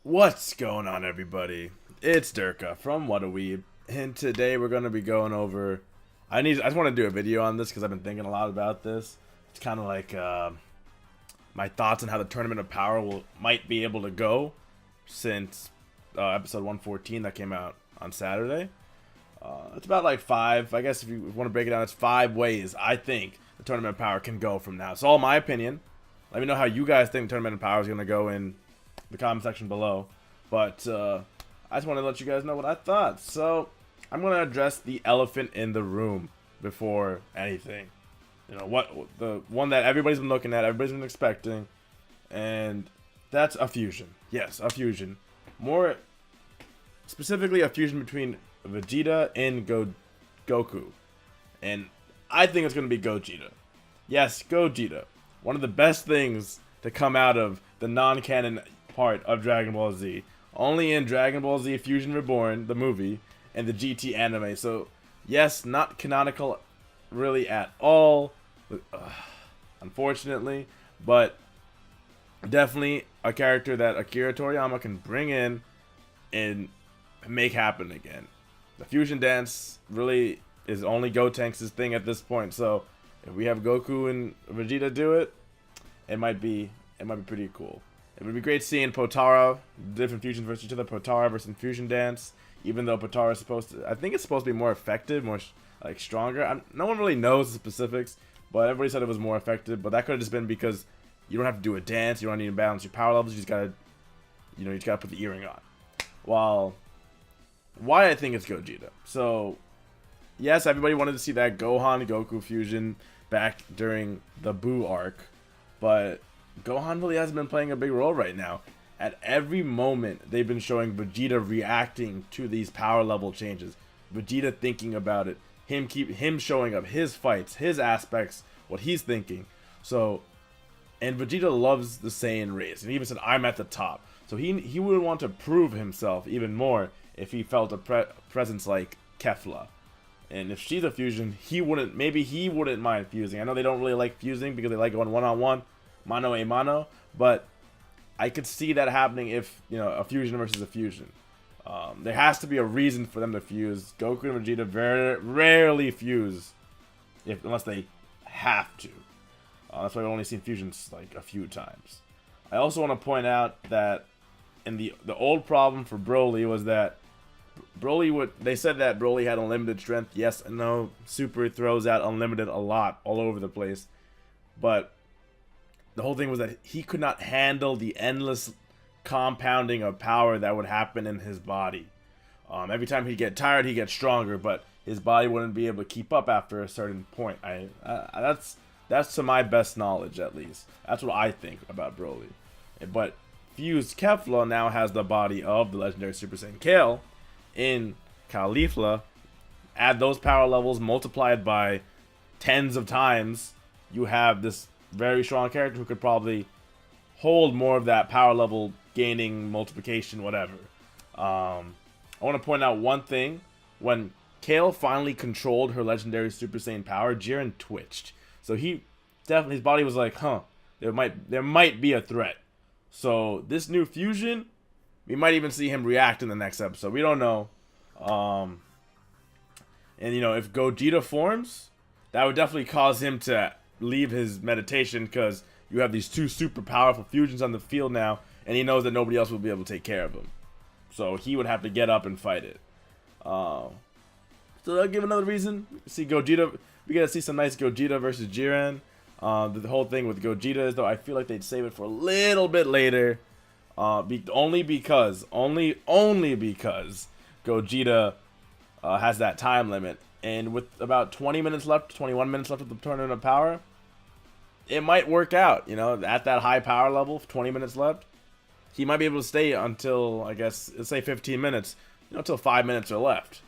What's going on, everybody? It's Durka from Whataweeb, and today we're going to be going over... I just want to do a video on this because I've been thinking a lot about this. It's kind of like my thoughts on how the Tournament of Power might be able to go since episode 114 that came out on Saturday. It's about like I guess if you want to break it down, it's 5 ways I think the Tournament of Power can go from now. It's all my opinion. Let me know how you guys think the Tournament of Power is going to go in the comment section below. But I just want to let you guys know what I thought. So I'm going to address the elephant in the room before anything. You know, the one that everybody's been looking at, everybody's been expecting, and that's a fusion. Yes, a fusion. More specifically, a fusion between Vegeta and Goku. And I think it's going to be Gogeta. Yes, Gogeta. One of the best things to come out of the non-canon part of Dragon Ball Z. Only in Dragon Ball Z Fusion Reborn, the movie, and the GT anime. So, yes, not canonical really at all, unfortunately, but definitely a character that Akira Toriyama can bring in and make happen again. The fusion dance really is only Gotenks' thing at this point, so if we have Goku and Vegeta do it, it might be pretty cool. It would be great seeing Potara, different fusions versus each other, Potara versus Fusion Dance, even though Potara is supposed to, I think it's supposed to be more effective, more like stronger. No one really knows the specifics, but everybody said it was more effective, but that could have just been because you don't have to do a dance, you don't need to balance your power levels, you just gotta, you just gotta put the earring on. Why I think it's Gogeta. So, yes, everybody wanted to see that Gohan Goku fusion back during the Buu arc, but Gohan really hasn't been playing a big role right now. At every moment, they've been showing Vegeta reacting to these power level changes. Vegeta thinking about it. Him showing up, his fights, his aspects, what he's thinking. So, and Vegeta loves the Saiyan race. And he even said, I'm at the top. So he would want to prove himself even more if he felt a presence like Kefla. And if she's a fusion, maybe he wouldn't mind fusing. I know they don't really like fusing because they like going one-on-one, mano a mano, but I could see that happening if, a fusion versus a fusion. There has to be a reason for them to fuse. Goku and Vegeta very rarely fuse, unless they have to. That's why I've only seen fusions like a few times. I also want to point out that in the old problem for Broly was that they said that Broly had unlimited strength. Yes and no. Super throws out unlimited a lot all over the place. But the whole thing was that he could not handle the endless compounding of power that would happen in his body. Every time he'd get tired, he'd get stronger, but his body wouldn't be able to keep up after a certain point. That's to my best knowledge, at least. That's what I think about Broly. But fused Kefla now has the body of the legendary Super Saiyan Kale in Caulifla. Add those power levels multiplied by tens of times, you have this very strong character who could probably hold more of that power level gaining, multiplication, whatever. I want to point out one thing. When Kale finally controlled her legendary Super Saiyan power, Jiren twitched. So his body was like, there might be a threat. So this new fusion, we might even see him react in the next episode. We don't know. And if Gogeta forms, that would definitely cause him to leave his meditation, because you have these two super powerful fusions on the field now, and he knows that nobody else will be able to take care of him. So he would have to get up and fight it. So that'll give another reason. See Gogeta, we get to see some nice Gogeta versus Jiren. The whole thing with Gogeta is, though, I feel like they'd save it for a little bit later. Only because Gogeta has that time limit. And with about 20 minutes left, 21 minutes left of the Tournament of Power, it might work out, at that high power level, 20 minutes left. He might be able to stay until, I guess, let's say 15 minutes, until 5 minutes are left.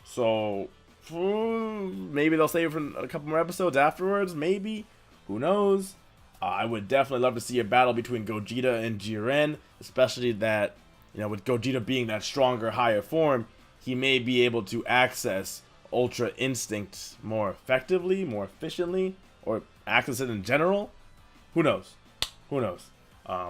So, maybe they'll save it for a couple more episodes afterwards, maybe. Who knows? I would definitely love to see a battle between Gogeta and Jiren, especially that, with Gogeta being that stronger, higher form, he may be able to access Ultra Instinct more effectively, more efficiently, or access it in general. Who knows?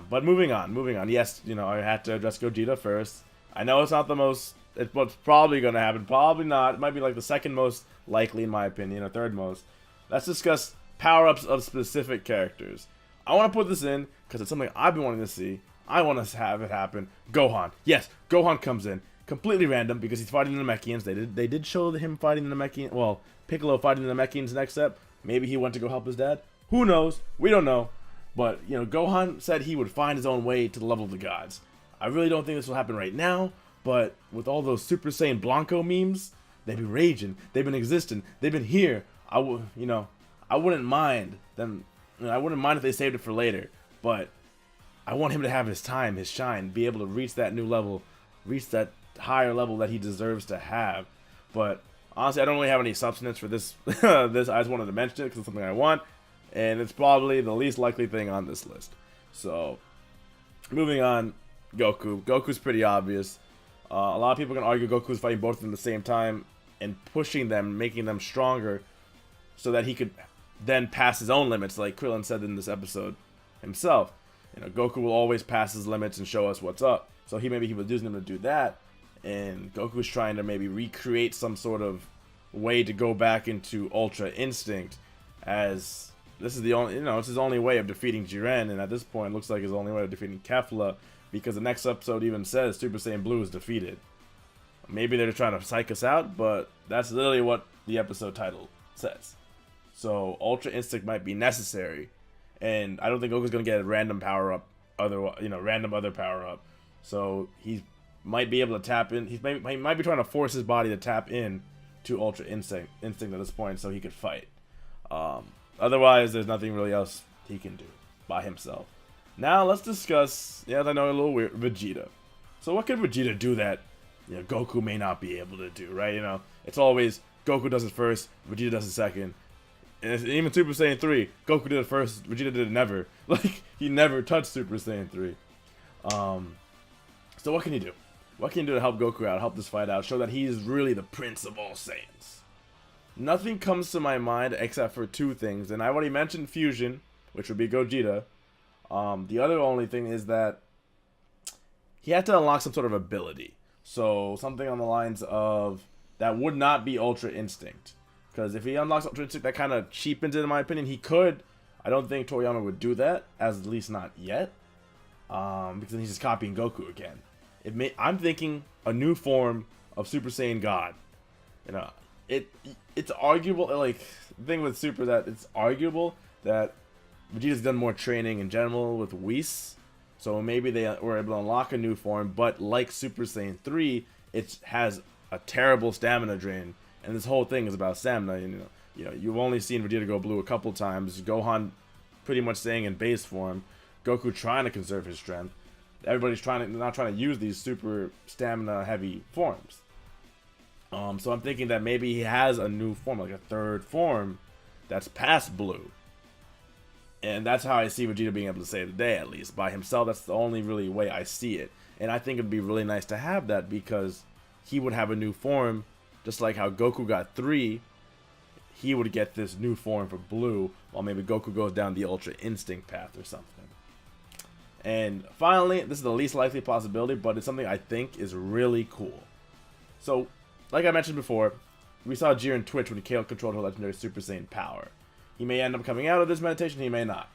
But moving on. Yes, you know, I had to address Gogeta first. I know it's not the most. It's what's probably going to happen. Probably not. It might be like the second most likely, in my opinion, or third most. Let's discuss power-ups of specific characters. I want to put this in because it's something I've been wanting to see. I want to have it happen. Gohan. Yes, Gohan comes in. Completely random because he's fighting the Namekians. They did show him fighting the Namekians. Well, Piccolo fighting the Namekians next step. Maybe he went to go help his dad. Who knows? We don't know. But, you know, Gohan said he would find his own way to the level of the gods. I really don't think this will happen right now, but with all those Super Saiyan Blanco memes, they've been raging, they've been existing, they've been here. I wouldn't mind them. You know, I wouldn't mind if they saved it for later, but I want him to have his time, his shine, be able to reach that new level, reach that higher level that he deserves to have. But honestly, I don't really have any substance for this. I just wanted to mention it because it's something I want. And it's probably the least likely thing on this list. So, moving on, Goku. Goku's pretty obvious. A lot of people can argue Goku's fighting both of them at the same time and pushing them, making them stronger so that he could then pass his own limits, like Krillin said in this episode himself. You know, Goku will always pass his limits and show us what's up. So he was using them to do that, and Goku's trying to maybe recreate some sort of way to go back into Ultra Instinct as... This is the only, you know, it's his only way of defeating Jiren, and at this point, it looks like his only way of defeating Kefla, because the next episode even says Super Saiyan Blue is defeated. Maybe they're just trying to psych us out, but that's literally what the episode title says. So Ultra Instinct might be necessary, and I don't think Goku's gonna get a random power up, random other power up. So he might be able to tap in. He might be trying to force his body to tap in to Ultra Instinct at this point, so he could fight. Otherwise, there's nothing really else he can do by himself. Now, let's discuss, I know a little weird, Vegeta. So what can Vegeta do that, Goku may not be able to do, right? You know, it's always Goku does it first, Vegeta does it second. And even Super Saiyan 3, Goku did it first, Vegeta did it never. Like, he never touched Super Saiyan 3. So what can he do? What can he do to help Goku out, help this fight out, show that he is really the Prince of all Saiyans? Nothing comes to my mind except for two things, and I already mentioned fusion, which would be Gogeta. The other only thing is that he had to unlock some sort of ability. So something on the lines of that would not be Ultra Instinct. Because if he unlocks Ultra Instinct, that kind of cheapens it in my opinion. He could. I don't think Toriyama would do that, at least not yet. Because then he's just copying Goku again. I'm thinking a new form of Super Saiyan God. You know, it's arguable, like, the thing with Super, that it's arguable that Vegeta's done more training in general with Whis, so maybe they were able to unlock a new form, but like Super Saiyan 3, it has a terrible stamina drain, and this whole thing is about stamina. And, you've only seen Vegeta go blue a couple times, Gohan pretty much staying in base form, Goku trying to conserve his strength, everybody's not trying to use these super stamina heavy forms. So I'm thinking that maybe he has a new form, like a third form, that's past blue. And that's how I see Vegeta being able to save the day, at least. By himself, that's the only really way I see it. And I think it'd be really nice to have that, because he would have a new form, just like how Goku got 3, he would get this new form for blue, while maybe Goku goes down the Ultra Instinct path or something. And finally, this is the least likely possibility, but it's something I think is really cool. So, like I mentioned before, we saw Jiren twitch when he controlled her legendary Super Saiyan power. He may end up coming out of this meditation, he may not.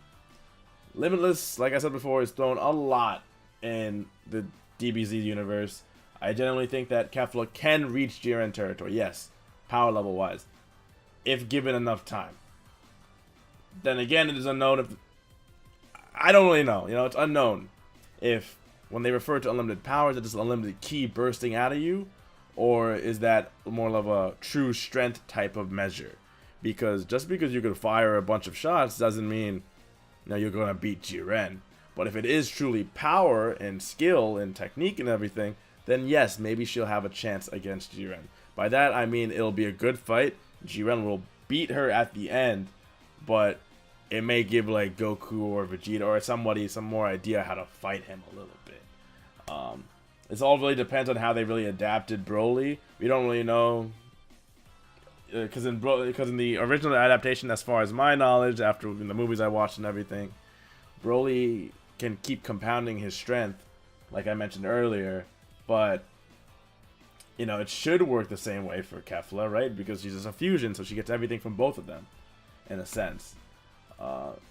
Limitless, like I said before, is thrown a lot in the DBZ universe. I genuinely think that Kefla can reach Jiren territory, yes, power level wise, if given enough time. Then again, it is unknown if... I don't really know, it's unknown if when they refer to unlimited powers, it's just unlimited ki bursting out of you, or is that more of a true strength type of measure? Because just because you can fire a bunch of shots doesn't mean you're going to beat Jiren. But if it is truly power and skill and technique and everything, then yes, maybe she'll have a chance against Jiren. By that I mean it'll be a good fight. Jiren will beat her at the end, but it may give like Goku or Vegeta or somebody some more idea how to fight him a little bit. This all really depends on how they really adapted Broly. We don't really know, because in the original adaptation, as far as my knowledge, after the movies I watched and everything, Broly can keep compounding his strength, like I mentioned earlier. But you know, it should work the same way for Kefla, right? Because she's just a fusion, so she gets everything from both of them, in a sense.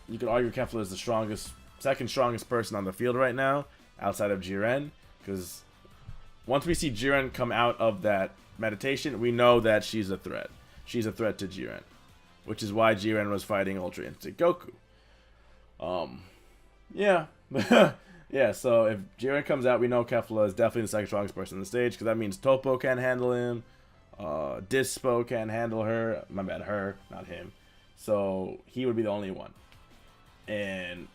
You could argue Kefla is the second strongest person on the field right now, outside of Jiren, because once we see Jiren come out of that meditation, we know that she's a threat. She's a threat to Jiren, which is why Jiren was fighting Ultra Instinct Goku. Yeah. Yeah, so if Jiren comes out, we know Kefla is definitely the second strongest person on the stage, because that means Toppo can't handle him, Dispo can't handle her, my bad, her, not him. So he would be the only one. And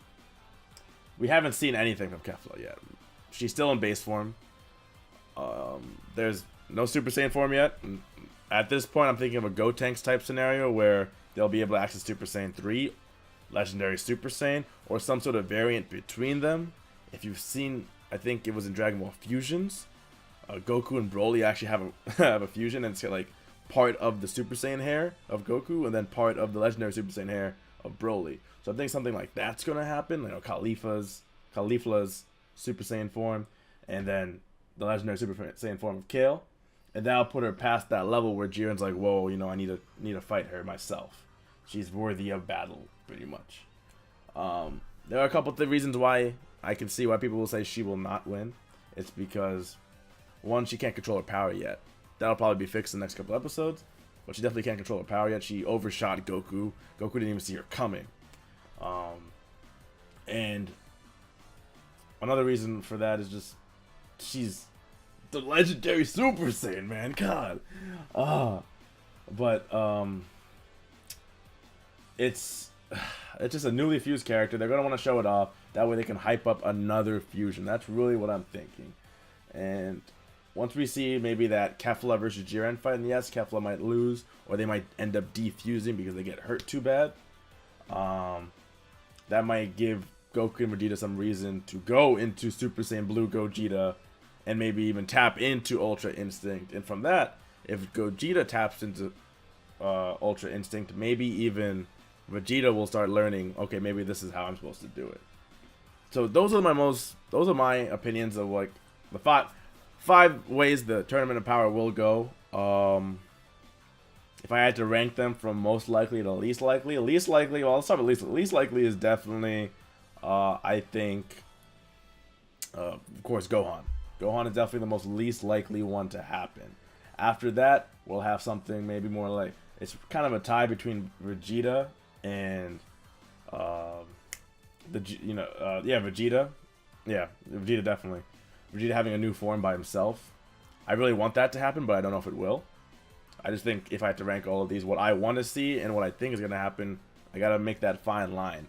we haven't seen anything from Kefla yet. She's still in base form. There's no Super Saiyan form yet. At this point, I'm thinking of a Gotenks type scenario where they'll be able to access Super Saiyan 3, Legendary Super Saiyan, or some sort of variant between them. If you've seen, I think it was in Dragon Ball Fusions, Goku and Broly actually have a fusion, and it's like part of the Super Saiyan hair of Goku, and then part of the Legendary Super Saiyan hair of Broly. So I think something like that's gonna happen. You know, Caulifla's Super Saiyan form, and then the Legendary Super Saiyan form of Kale, and that'll put her past that level where Jiren's like, whoa, you know, I need to fight her myself. She's worthy of battle, pretty much. There are a couple of reasons why I can see why people will say she will not win. It's because, one, she can't control her power yet. That'll probably be fixed in the next couple episodes, but she definitely can't control her power yet. She overshot Goku. Goku didn't even see her coming. And another reason for that is just she's the Legendary Super Saiyan, man. God. But it's just a newly fused character. They're going to want to show it off. That way they can hype up another fusion. That's really what I'm thinking. And once we see maybe that Kefla versus Jiren fight, and yes, Kefla might lose, or they might end up defusing because they get hurt too bad. That might give Goku and Vegeta some reason to go into Super Saiyan Blue Gogeta and maybe even tap into Ultra Instinct. And from that, if Gogeta taps into Ultra Instinct, maybe even Vegeta will start learning, okay, maybe this is how I'm supposed to do it. So those are my opinions of like the five ways the Tournament of Power will go. If I had to rank them from most likely to least likely, well, let's start with least likely is definitely, I think, of course, Gohan. Gohan is definitely the most least likely one to happen. After that, we'll have something maybe more like, it's kind of a tie between Vegeta and Vegeta. Yeah, Vegeta definitely. Vegeta having a new form by himself. I really want that to happen, but I don't know if it will. I just think if I had to rank all of these, what I want to see and what I think is going to happen, I got to make that fine line.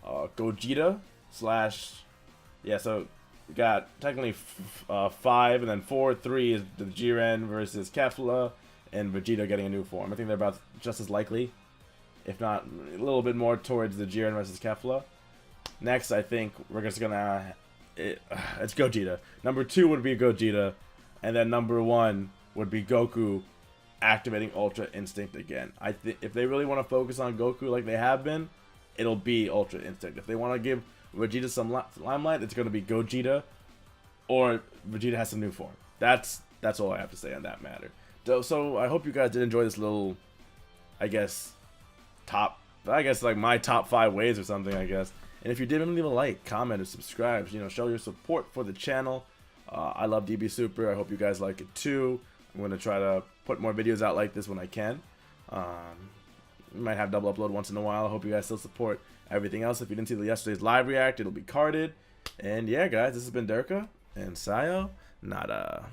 Gogeta so we got technically 5, and then 4, 3 is the Jiren versus Kefla, and Vegeta getting a new form. I think they're about just as likely, if not a little bit more towards the Jiren versus Kefla. Next, I think we're just gonna it's Gogeta. Number 2 would be Gogeta, and then number 1 would be Goku activating Ultra Instinct again. I think if they really want to focus on Goku like they have been, it'll be Ultra Instinct. If they want to give Vegeta some limelight, it's going to be Gogeta, or Vegeta has some new form. That's all I have to say on that matter. So I hope you guys did enjoy this little, I guess like my top 5 ways or something, I guess. And if you did, leave a like, comment, or subscribe. You know, show your support for the channel. I love DB Super. I hope you guys like it too. I'm going to try to put more videos out like this when I can. We might have double upload once in a while. I hope you guys still support everything else. If you didn't see yesterday's live react, it'll be carded. And yeah, guys, this has been Durka, and Sayo Nada.